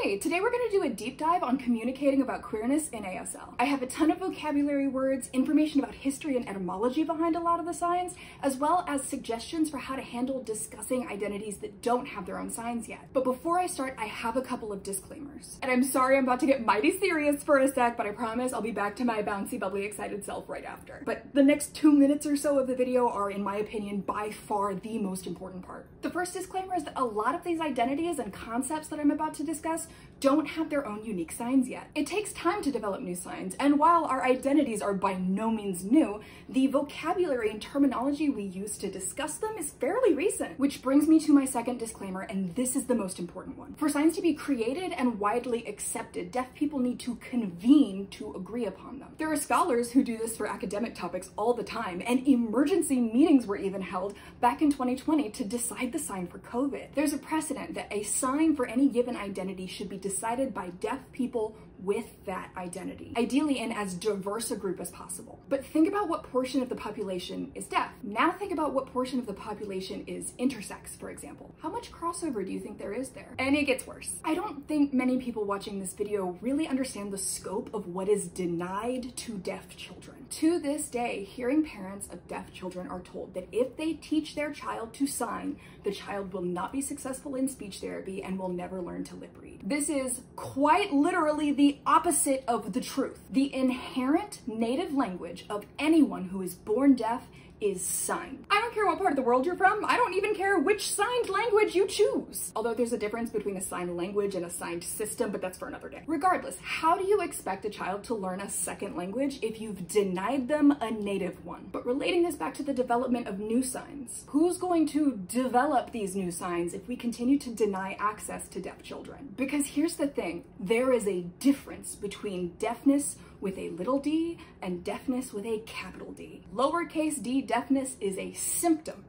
Hey, today we're going to do a deep dive on communicating about queerness in ASL. I have a ton of vocabulary words, information about history and etymology behind a lot of the signs, as well as suggestions for how to handle discussing identities that don't have their own signs yet. But before I start, I have a couple of disclaimers. And I'm sorry I'm about to get mighty serious for a sec, but I promise I'll be back to my bouncy, bubbly, excited self right after. But the next 2 minutes or so of the video are, in my opinion, by far the most important part. The first disclaimer is that a lot of these identities and concepts that I'm about to discuss don't have their own unique signs yet. It takes time to develop new signs, and while our identities are by no means new, the vocabulary and terminology we use to discuss them is fairly recent. Which brings me to my second disclaimer, and this is the most important one. For signs to be created and widely accepted, deaf people need to convene to agree upon them. There are scholars who do this for academic topics all the time, and emergency meetings were even held back in 2020 to decide the sign for COVID. There's a precedent that a sign for any given identity should be decided by deaf people with that identity, ideally in as diverse a group as possible. But think about what portion of the population is deaf. Now think about what portion of the population is intersex, for example. How much crossover do you think there is there? And it gets worse. I don't think many people watching this video really understand the scope of what is denied to deaf children. To this day, hearing parents of deaf children are told that if they teach their child to sign, the child will not be successful in speech therapy and will never learn to lip read. This is quite literally the opposite of the truth. The inherent native language of anyone who is born deaf is sign. I don't care what part of the world you're from. I don't even care which signed language you choose. Although there's a difference between a signed language and a signed system, but that's for another day. Regardless, how do you expect a child to learn a second language if you've denied them a native one? But relating this back to the development of new signs, who's going to develop these new signs if we continue to deny access to deaf children? Because here's the thing, there is a difference between deafness with a little d and deafness with a capital D. Lowercase d deafness is a symptom.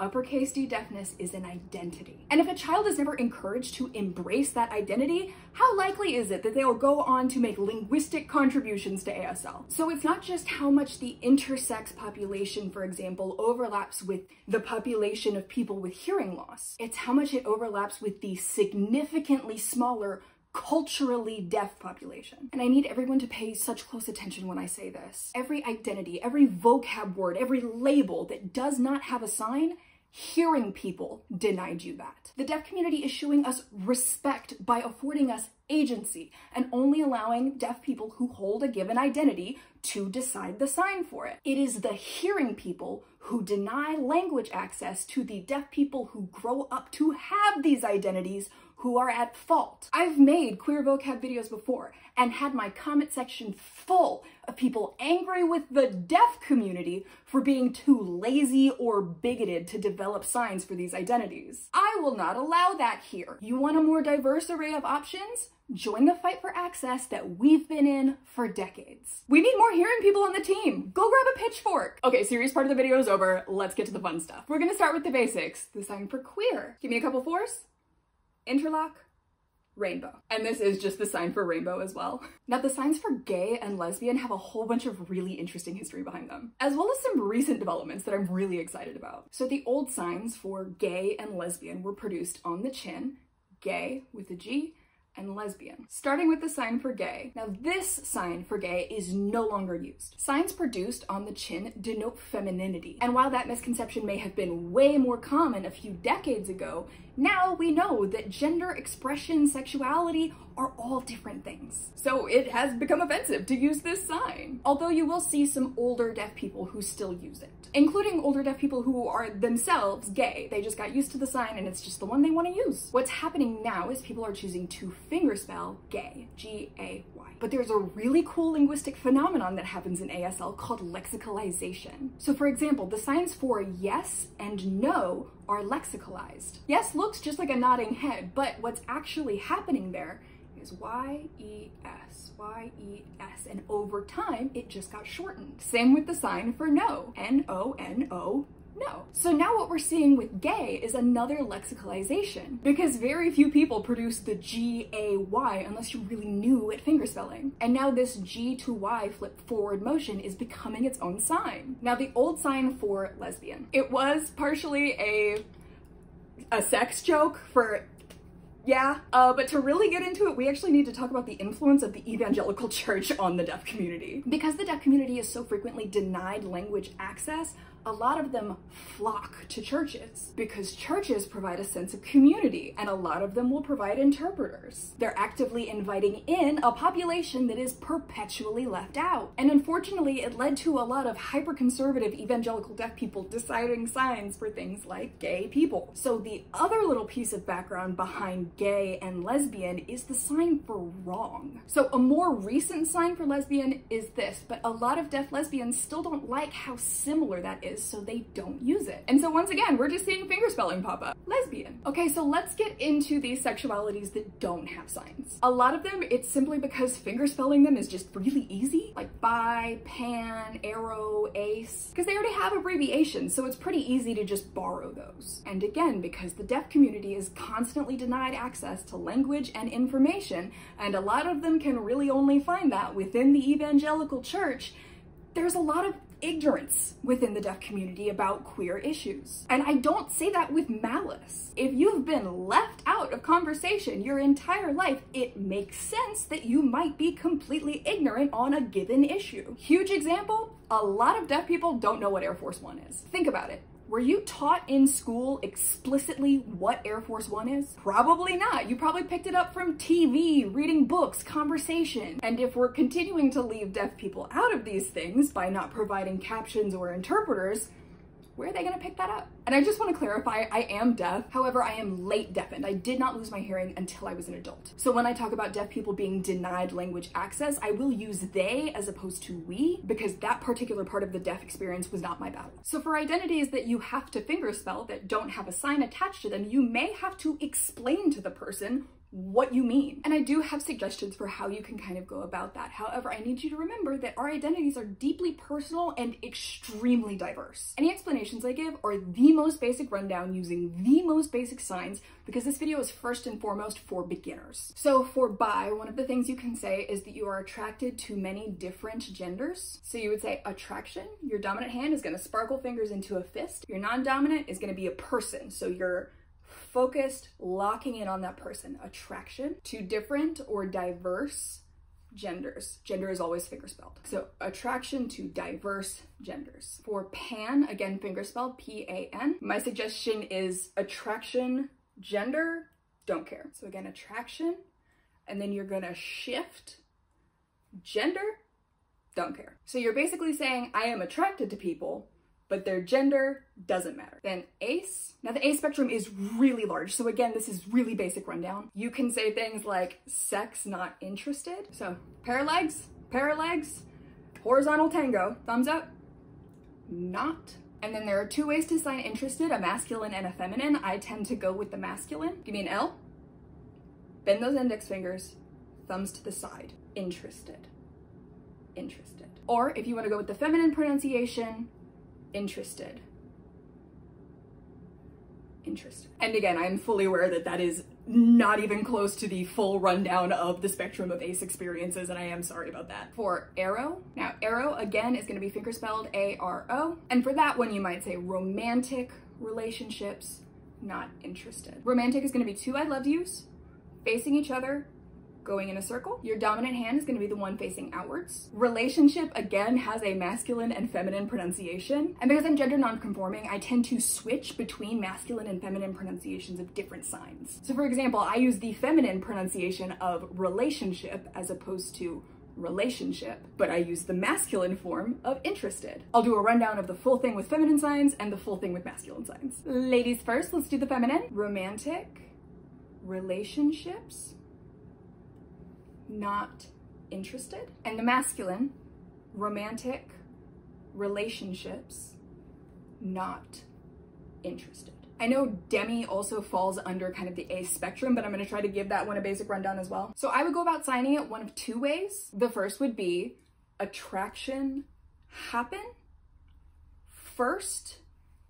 Uppercase D deafness is an identity. And if a child is never encouraged to embrace that identity, how likely is it that they'll go on to make linguistic contributions to ASL? So it's not just how much the intersex population, for example, overlaps with the population of people with hearing loss. It's how much it overlaps with the significantly smaller culturally deaf population. And I need everyone to pay such close attention when I say this. Every identity, every vocab word, every label that does not have a sign, hearing people denied you that. The deaf community is showing us respect by affording us agency and only allowing deaf people who hold a given identity to decide the sign for it. It is the hearing people who deny language access to the deaf people who grow up to have these identities who are at fault. I've made queer vocab videos before and had my comment section full of people angry with the deaf community for being too lazy or bigoted to develop signs for these identities. I will not allow that here. You want a more diverse array of options? Join the fight for access that we've been in for decades. We need more hearing people on the team. Go grab a pitchfork. Okay, serious part of the video is over. Let's get to the fun stuff. We're gonna start with the basics. The sign for queer. Give me a couple fours. Interlock, rainbow. And this is just the sign for rainbow as well. Now the signs for gay and lesbian have a whole bunch of really interesting history behind them, as well as some recent developments that I'm really excited about. So the old signs for gay and lesbian were produced on the chin, gay with a G, and lesbian. Starting with the sign for gay. Now this sign for gay is no longer used. Signs produced on the chin denote femininity. And while that misconception may have been way more common a few decades ago, now we know that gender expression, sexuality are all different things. So it has become offensive to use this sign. Although you will see some older deaf people who still use it, including older deaf people who are themselves gay. They just got used to the sign and it's just the one they want to use. What's happening now is people are choosing to fingerspell gay, G-A-Y. But there's a really cool linguistic phenomenon that happens in ASL called lexicalization. So for example, the signs for yes and no are lexicalized. Yes looks just like a nodding head, but what's actually happening there is Y-E-S, Y-E-S, and over time it just got shortened. Same with the sign for no, N-O-N-O, no. So now what we're seeing with gay is another lexicalization, because very few people produce the G-A-Y unless you're really new at fingerspelling. And now this G to Y flip forward motion is becoming its own sign. Now the old sign for lesbian, it was partially a sex joke for Yeah, but to really get into it, we actually need to talk about the influence of the evangelical church on the deaf community. Because the deaf community is so frequently denied language access, a lot of them flock to churches because churches provide a sense of community, and a lot of them will provide interpreters. They're actively inviting in a population that is perpetually left out. And unfortunately, it led to a lot of hyper-conservative evangelical deaf people deciding signs for things like gay people. So the other little piece of background behind gay and lesbian is the sign for wrong. So a more recent sign for lesbian is this, but a lot of deaf lesbians still don't like how similar that is, so they don't use it. And so once again, we're just seeing fingerspelling pop up. Lesbian. Okay, so let's get into these sexualities that don't have signs. A lot of them, it's simply because fingerspelling them is just really easy, like bi, pan, arrow, ace, because they already have abbreviations, so it's pretty easy to just borrow those. And again, because the deaf community is constantly denied access to language and information, and a lot of them can really only find that within the evangelical church, there's a lot of ignorance within the deaf community about queer issues. And I don't say that with malice. If you've been left out of conversation your entire life, it makes sense that you might be completely ignorant on a given issue. Huge example, a lot of deaf people don't know what Air Force One is. Think about it. Were you taught in school explicitly what Air Force One is? Probably not. You probably picked it up from TV, reading books, conversation. And if we're continuing to leave deaf people out of these things by not providing captions or interpreters, where are they gonna pick that up? And I just want to clarify, I am deaf. However, I am late deafened. I did not lose my hearing until I was an adult. So when I talk about deaf people being denied language access, I will use they as opposed to we, because that particular part of the deaf experience was not my battle. So for identities that you have to fingerspell that don't have a sign attached to them, you may have to explain to the person what you mean. And I do have suggestions for how you can kind of go about that. However, I need you to remember that our identities are deeply personal and extremely diverse. Any explanations I give are the most basic rundown using the most basic signs, because this video is first and foremost for beginners. So for bi, one of the things you can say is that you are attracted to many different genders. So you would say attraction, your dominant hand is gonna sparkle fingers into a fist. Your non-dominant is gonna be a person. So you're focused, locking in on that person. Attraction to different or diverse genders. Gender is always fingerspelled. So attraction to diverse genders. For pan, again, fingerspelled, P-A-N. My suggestion is attraction, gender, don't care. So again, attraction, and then you're gonna shift gender, don't care. So you're basically saying, I am attracted to people, but their gender doesn't matter. Then ace. Now the ace spectrum is really large. So again, this is really basic rundown. You can say things like sex, not interested. So paralegs, horizontal tango, thumbs up, not. And then there are two ways to sign interested, a masculine and a feminine. I tend to go with the masculine. Give me an L, bend those index fingers, thumbs to the side, interested, interested. Or if you want to go with the feminine pronunciation, interested, interested. And again, I'm fully aware that that is not even close to the full rundown of the spectrum of ACE experiences, and I am sorry about that. For arrow, now arrow again is going to be fingerspelled A-R-O, and for that one you might say romantic relationships, not interested. Romantic is going to be two I love yous, facing each other, going in a circle. Your dominant hand is going to be the one facing outwards. Relationship, again, has a masculine and feminine pronunciation. And because I'm gender non-conforming, I tend to switch between masculine and feminine pronunciations of different signs. So for example, I use the feminine pronunciation of relationship as opposed to relationship, but I use the masculine form of interested. I'll do a rundown of the full thing with feminine signs and the full thing with masculine signs. Ladies first, let's do the feminine. Romantic relationships, not interested. And the masculine, romantic relationships, not interested. I know demi also falls under kind of the ACE spectrum, but I'm going to try to give that one a basic rundown as well. So I would go about signing it one of two ways. The first would be attraction, happen, first,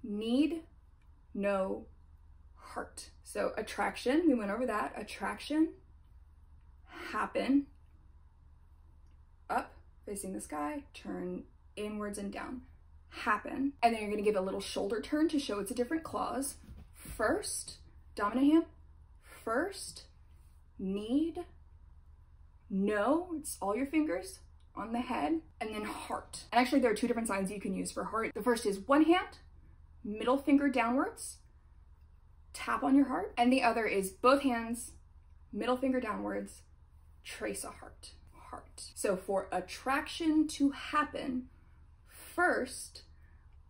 need, no, heart. So attraction, we went over that, attraction, happen, up, facing the sky, turn inwards and down, happen. And then you're gonna give a little shoulder turn to show it's a different clause. First, dominant hand, first, need, no, it's all your fingers on the head, and then heart. And actually there are two different signs you can use for heart. The first is one hand, middle finger downwards, tap on your heart, and the other is both hands, middle finger downwards, trace a heart. So for attraction to happen, first,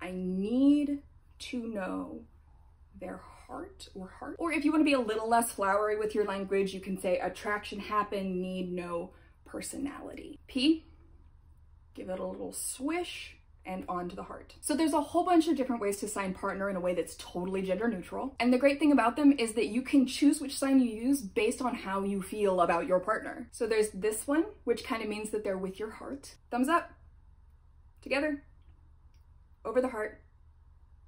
I need to know their heart or heart. Or if you want to be a little less flowery with your language, you can say attraction happen, need know personality. P, give it a little swish, and onto the heart. So there's a whole bunch of different ways to sign partner in a way that's totally gender neutral. And the great thing about them is that you can choose which sign you use based on how you feel about your partner. So there's this one, which kind of means that they're with your heart. Thumbs up, together, over the heart,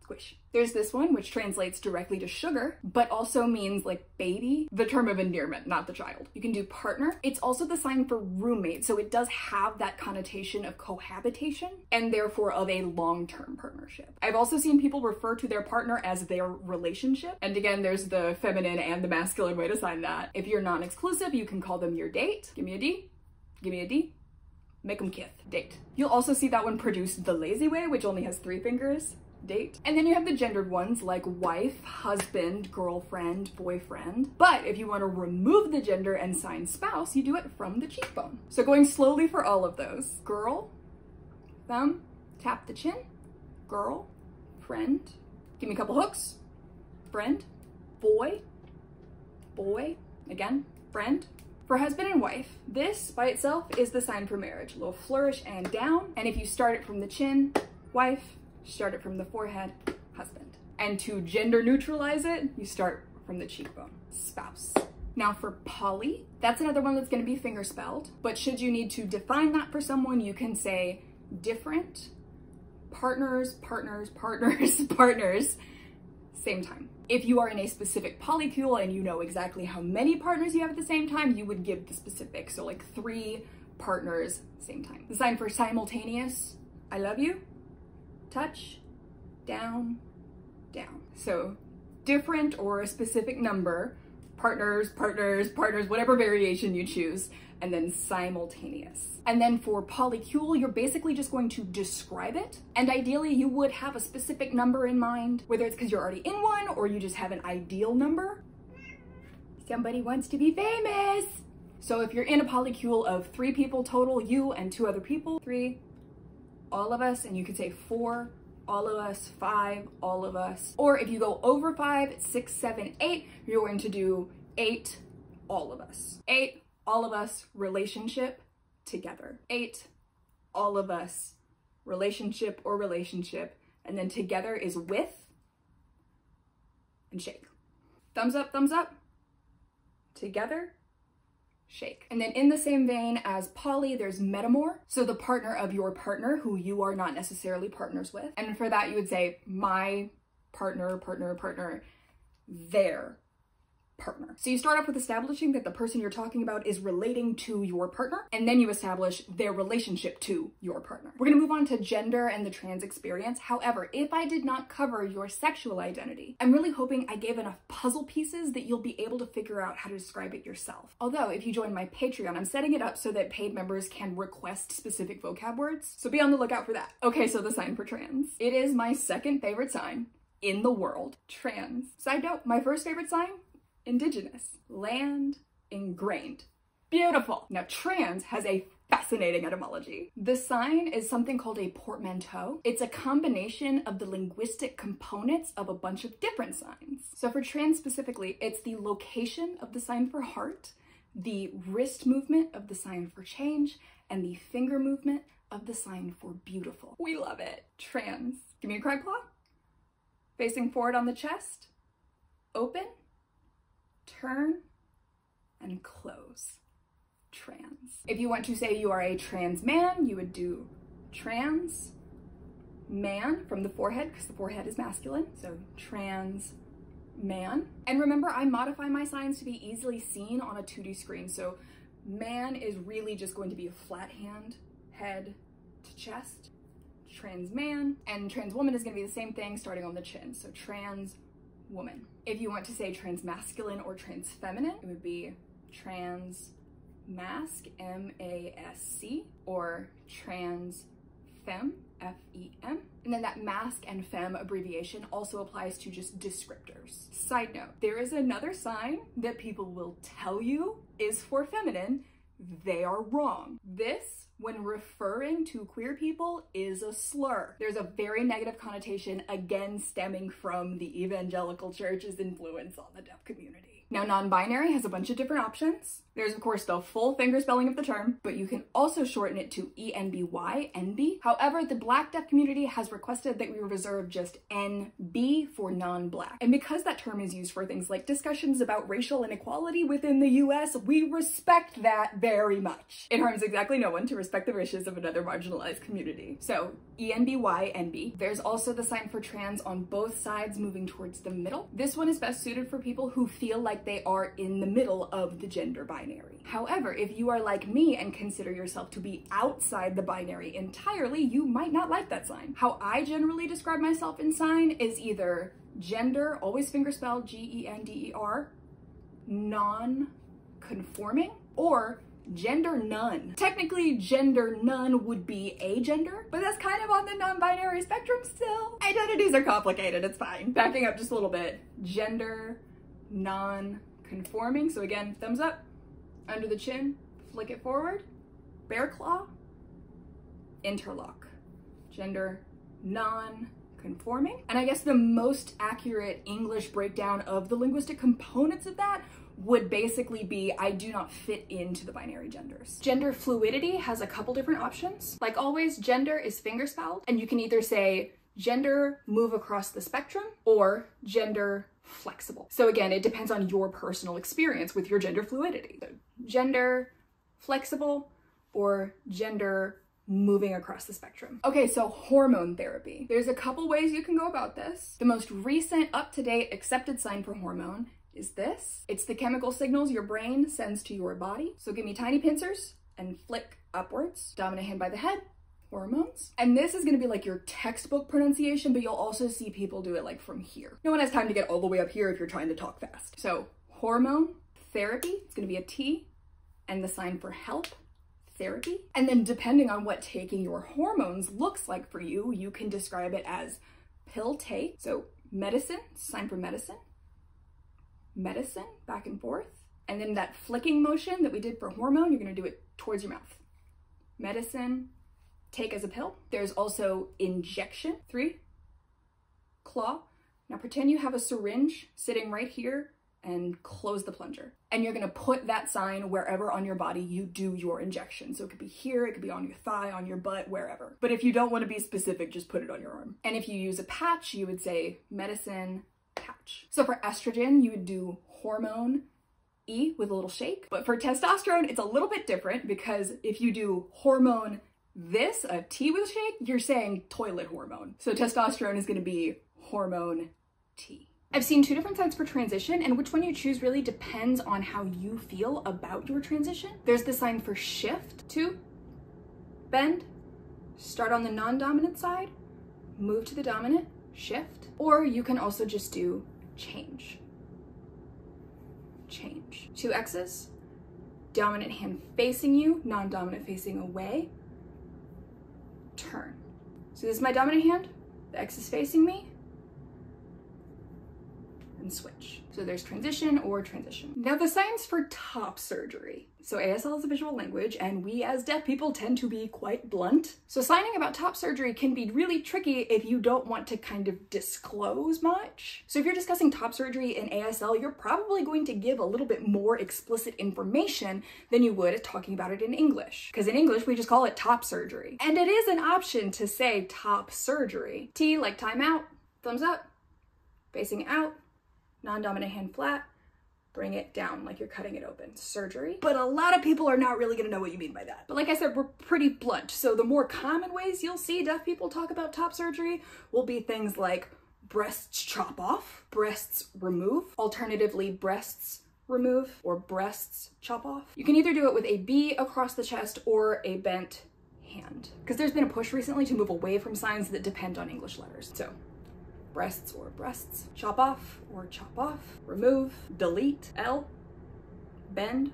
squish. There's this one, which translates directly to sugar, but also means like baby, the term of endearment, not the child. You can do partner. It's also the sign for roommate, so it does have that connotation of cohabitation and therefore of a long-term partnership. I've also seen people refer to their partner as their relationship. And again, there's the feminine and the masculine way to sign that. If you're non-exclusive, you can call them your date. Give me a D, give me a D. Make them kith, date. You'll also see that one produced the lazy way, which only has 3 fingers. Date. And then you have the gendered ones like wife, husband, girlfriend, boyfriend. But if you want to remove the gender and sign spouse, you do it from the cheekbone. So going slowly for all of those. Girl, thumb, tap the chin, girl, friend. Give me a couple hooks. Friend, boy, boy, again, friend. For husband and wife, this by itself is the sign for marriage. A little flourish and down. And if you start it from the chin, wife, start it from the forehead, husband. And to gender neutralize it, you start from the cheekbone, spouse. Now for poly, that's another one that's gonna be finger spelled, but should you need to define that for someone, you can say different, partners, partners, partners, partners, same time. If you are in a specific polycule and you know exactly how many partners you have at the same time, you would give the specific, so like 3 partners, same time. The sign for simultaneous, I love you, touch, down, down. So different or a specific number, partners, partners, partners, whatever variation you choose, and then simultaneous. And then for polycule, you're basically just going to describe it. And ideally you would have a specific number in mind, whether it's because you're already in one or you just have an ideal number. Somebody wants to be famous. So if you're in a polycule of 3 people total, you and 2 other people, 3, all of us, and you could say 4, all of us, 5, all of us. Or if you go over 5, 6, 7, 8, you're going to do 8, all of us. 8, all of us, relationship, together. 8, all of us, relationship or relationship, and then together is with and shake. Thumbs up, together, shake. And then in the same vein as poly, there's metamor. So the partner of your partner who you are not necessarily partners with. And for that you would say my partner, partner, partner, their partner. So you start off with establishing that the person you're talking about is relating to your partner, and then you establish their relationship to your partner. We're gonna move on to gender and the trans experience. However, if I did not cover your sexual identity, I'm really hoping I gave enough puzzle pieces that you'll be able to figure out how to describe it yourself. Although, if you join my Patreon, I'm setting it up so that paid members can request specific vocab words, so be on the lookout for that. Okay, so the sign for trans. It is my second favorite sign in the world, trans. Side note, my first favorite sign, indigenous, land, ingrained. Beautiful. Now trans has a fascinating etymology. The sign is something called a portmanteau. It's a combination of the linguistic components of a bunch of different signs. So for trans specifically, it's the location of the sign for heart, the wrist movement of the sign for change, and the finger movement of the sign for beautiful. We love it. Trans. Give me a cry claw. Facing forward on the chest. Open. Turn and close. Trans. If you want to say you are a trans man, you would do trans man from the forehead, because the forehead is masculine. So trans man. And remember, I modify my signs to be easily seen on a 2D screen. So man is really just going to be a flat hand, head to chest. Trans man. And trans woman is going to be the same thing starting on the chin. So trans woman. If you want to say transmasculine or transfeminine, it would be transmasc, M-A-S-C, or transfem, F-E-M. And then that masc and fem abbreviation also applies to just descriptors. Side note, there is another sign that people will tell you is for feminine. They are wrong. This, when referring to queer people, is a slur. There's a very negative connotation, again stemming from the evangelical church's influence on the deaf community. Now, non-binary has a bunch of different options. There's, of course, the full fingerspelling of the term, but you can also shorten it to ENBY, NB. However, the Black deaf community has requested that we reserve just NB for non-Black. And because that term is used for things like discussions about racial inequality within the US, we respect that very much. It harms exactly no one to respect the wishes of another marginalized community. So, ENBY, NB. There's also the sign for trans on both sides moving towards the middle. This one is best suited for people who feel like they are in the middle of the gender binary. However, if you are like me and consider yourself to be outside the binary entirely, you might not like that sign. How I generally describe myself in sign is either gender, always fingerspelled, G-E-N-D-E-R, non-conforming, or gender none. Technically, gender none would be a gender, but that's kind of on the non-binary spectrum still. Identities are complicated, it's fine. Backing up just a little bit, gender non-conforming. So again, thumbs up, under the chin, flick it forward, bear claw, interlock. Gender non-conforming. And I guess the most accurate English breakdown of the linguistic components of that would basically be I do not fit into the binary genders. Gender fluidity has a couple different options. Like always, gender is fingerspelled, and you can either say gender move across the spectrum or gender flexible. So again, it depends on your personal experience with your gender fluidity. So gender flexible or gender moving across the spectrum. Okay, so hormone therapy. There's a couple ways you can go about this. The most recent, up-to-date, accepted sign for hormone is this. It's the chemical signals your brain sends to your body. So give me tiny pincers and flick upwards. Dominant hand by the head, hormones. And this is gonna be like your textbook pronunciation, but you'll also see people do it like from here. No one has time to get all the way up here if you're trying to talk fast. So hormone therapy, it's gonna be a T, and the sign for help, therapy. And then depending on what taking your hormones looks like for you, you can describe it as pill take. So medicine, sign for medicine, medicine, back and forth. And then that flicking motion that we did for hormone, you're gonna do it towards your mouth. Medicine, take as a pill. There's also injection, 3, claw. Now pretend you have a syringe sitting right here and close the plunger. And you're gonna put that sign wherever on your body you do your injection. So it could be here, it could be on your thigh, on your butt, wherever. But if you don't wanna be specific, just put it on your arm. And if you use a patch, you would say medicine patch. So for estrogen, you would do hormone, E with a little shake. But for testosterone, it's a little bit different because if you do hormone this, a T with a shake, you're saying toilet hormone. So testosterone is gonna be hormone T. I've seen 2 different signs for transition, and which one you choose really depends on how you feel about your transition. There's the sign for shift, 2, bend, start on the non-dominant side, move to the dominant, shift, or you can also just do change. Change. 2 X's, dominant hand facing you, non-dominant facing away, turn. So this is my dominant hand, the X is facing me, and switch. So there's transition or transition. Now the signs for top surgery. So ASL is a visual language, and we as deaf people tend to be quite blunt. So signing about top surgery can be really tricky if you don't want to kind of disclose much. So if you're discussing top surgery in ASL, you're probably going to give a little bit more explicit information than you would talking about it in English. Because in English, we just call it top surgery. And it is an option to say top surgery. T like timeout, thumbs up, facing out, non-dominant hand flat, bring it down like you're cutting it open. Surgery. But a lot of people are not really gonna know what you mean by that. But like I said, we're pretty blunt. So the more common ways you'll see deaf people talk about top surgery will be things like breasts chop off, breasts remove, alternatively breasts remove, or breasts chop off. You can either do it with a B across the chest or a bent hand. Because there's been a push recently to move away from signs that depend on English letters. So breasts or breasts, chop off or chop off, remove, delete, L, bend,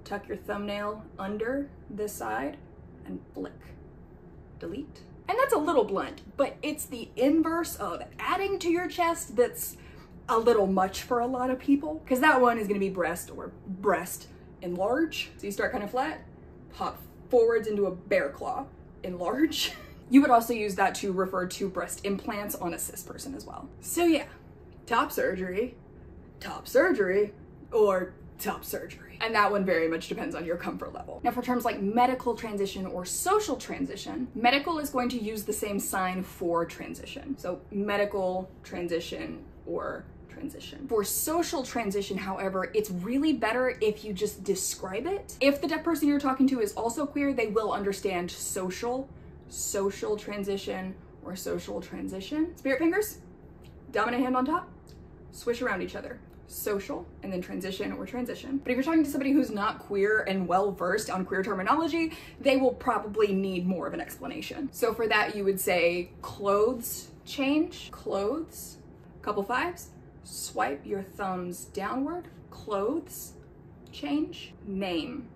tuck your thumbnail under this side and flick, delete. And that's a little blunt, but it's the inverse of adding to your chest that's a little much for a lot of people, because that one is gonna be breast or breast enlarge. So you start kind of flat, pop forwards into a bear claw, enlarge. You would also use that to refer to breast implants on a cis person as well. So yeah, top surgery, or top surgery. And that one very much depends on your comfort level. Now for terms like medical transition or social transition, medical is going to use the same sign for transition. So medical transition or transition. For social transition, however, it's really better if you just describe it. If the deaf person you're talking to is also queer, they will understand social transition or social transition. Spirit fingers, dominant hand on top, swish around each other. Social, and then transition or transition. But if you're talking to somebody who's not queer and well-versed on queer terminology, they will probably need more of an explanation. So for that, you would say clothes change, clothes, couple fives, swipe your thumbs downward, clothes change, name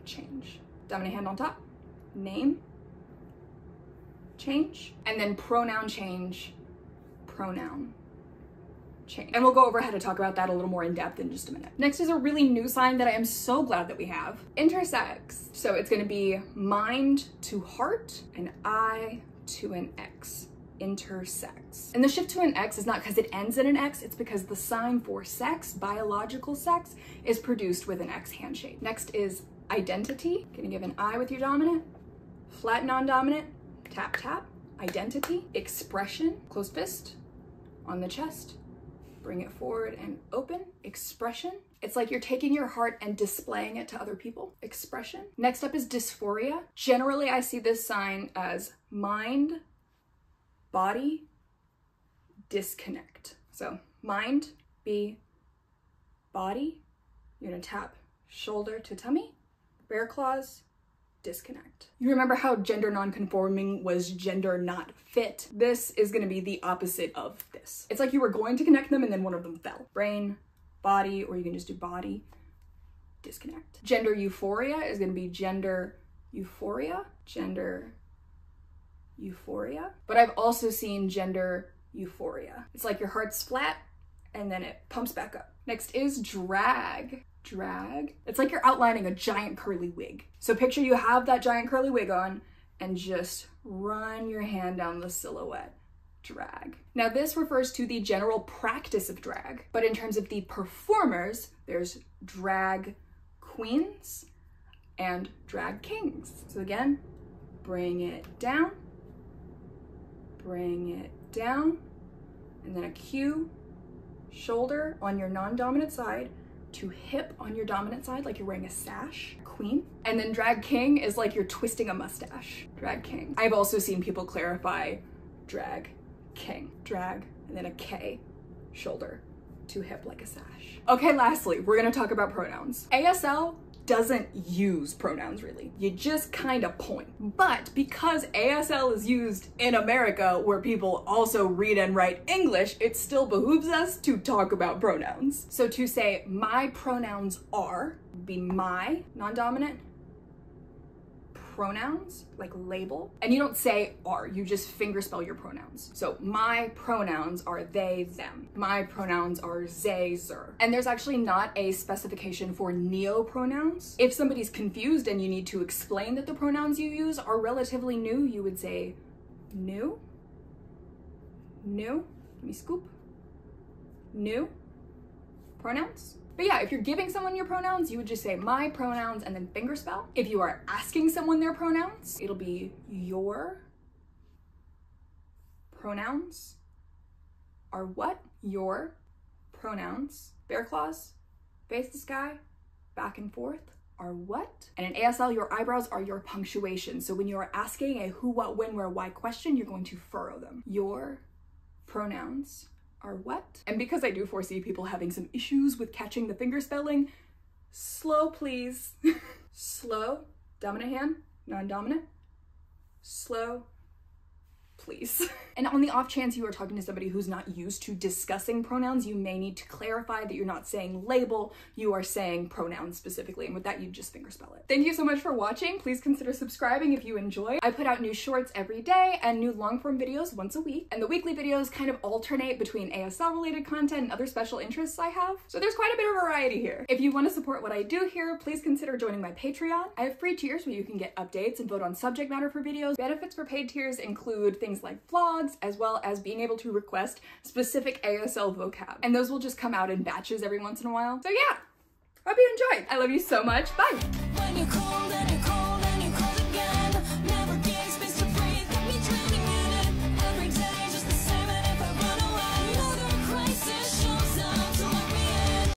change. Dominant hand on top, name change, and then pronoun change, pronoun change. And we'll go over how to talk about that a little more in depth in just a minute. Next is a really new sign that I am so glad that we have. Intersex. So it's gonna be mind to heart and I to an X. Intersex. And the shift to an X is not because it ends in an X, it's because the sign for sex, biological sex, is produced with an X handshake. Next is identity. Gonna give an I with your dominant, flat non-dominant, tap tap. Identity. Expression, closed fist on the chest. Bring it forward and open. Expression. It's like you're taking your heart and displaying it to other people. Expression. Next up is dysphoria. Generally, I see this sign as mind, body, disconnect. So mind, body. You're gonna tap shoulder to tummy, bear claws, disconnect. You remember how gender non-conforming was gender not fit? This is gonna be the opposite of this. It's like you were going to connect them and then one of them fell. Brain, body, or you can just do body, disconnect. Gender euphoria is gonna be gender euphoria, gender euphoria. But I've also seen gender euphoria. It's like your heart's flat and then it pumps back up. Next is drag. Drag. It's like you're outlining a giant curly wig. So picture you have that giant curly wig on and just run your hand down the silhouette. Drag. Now this refers to the general practice of drag, but in terms of the performers, there's drag queens and drag kings. So again, bring it down, and then a Q, shoulder on your non-dominant side, to hip on your dominant side like you're wearing a sash, queen. And then drag king is like you're twisting a mustache, drag king. I've also seen people clarify drag king, drag, and then a K, shoulder to hip like a sash. Okay, lastly, we're gonna talk about pronouns. ASL doesn't use pronouns really. You just kind of point. But because ASL is used in America where people also read and write English, it still behooves us to talk about pronouns. So to say my pronouns are, be my, non-dominant, pronouns, like label. And you don't say are, you just fingerspell your pronouns. So my pronouns are they, them. My pronouns are they, zer. And there's actually not a specification for neo-pronouns. If somebody's confused and you need to explain that the pronouns you use are relatively new, you would say new, give me scoop, new, pronouns. But yeah, if you're giving someone your pronouns, you would just say my pronouns and then fingerspell. If you are asking someone their pronouns, it'll be your pronouns are what? Your pronouns, bear claws, face the sky, back and forth, are what? And in ASL, your eyebrows are your punctuation. So when you are asking a who, what, when, where, why question, you're going to furrow them. Your pronouns are what? And because I do foresee people having some issues with catching the finger spelling, slow please. Slow, dominant hand, non-dominant, slow, please. And on the off chance you are talking to somebody who's not used to discussing pronouns, you may need to clarify that you're not saying label, you are saying pronouns specifically, and with that you just fingerspell it. Thank you so much for watching. Please consider subscribing if you enjoy. I put out new shorts every day and new long form videos once a week, and the weekly videos kind of alternate between ASL related content and other special interests I have. So there's quite a bit of variety here. If you want to support what I do here, please consider joining my Patreon. I have free tiers where you can get updates and vote on subject matter for videos. Benefits for paid tiers include things like vlogs, as well as being able to request specific ASL vocab. And those will just come out in batches every once in a while. So yeah, hope you enjoyed. I love you so much. Bye.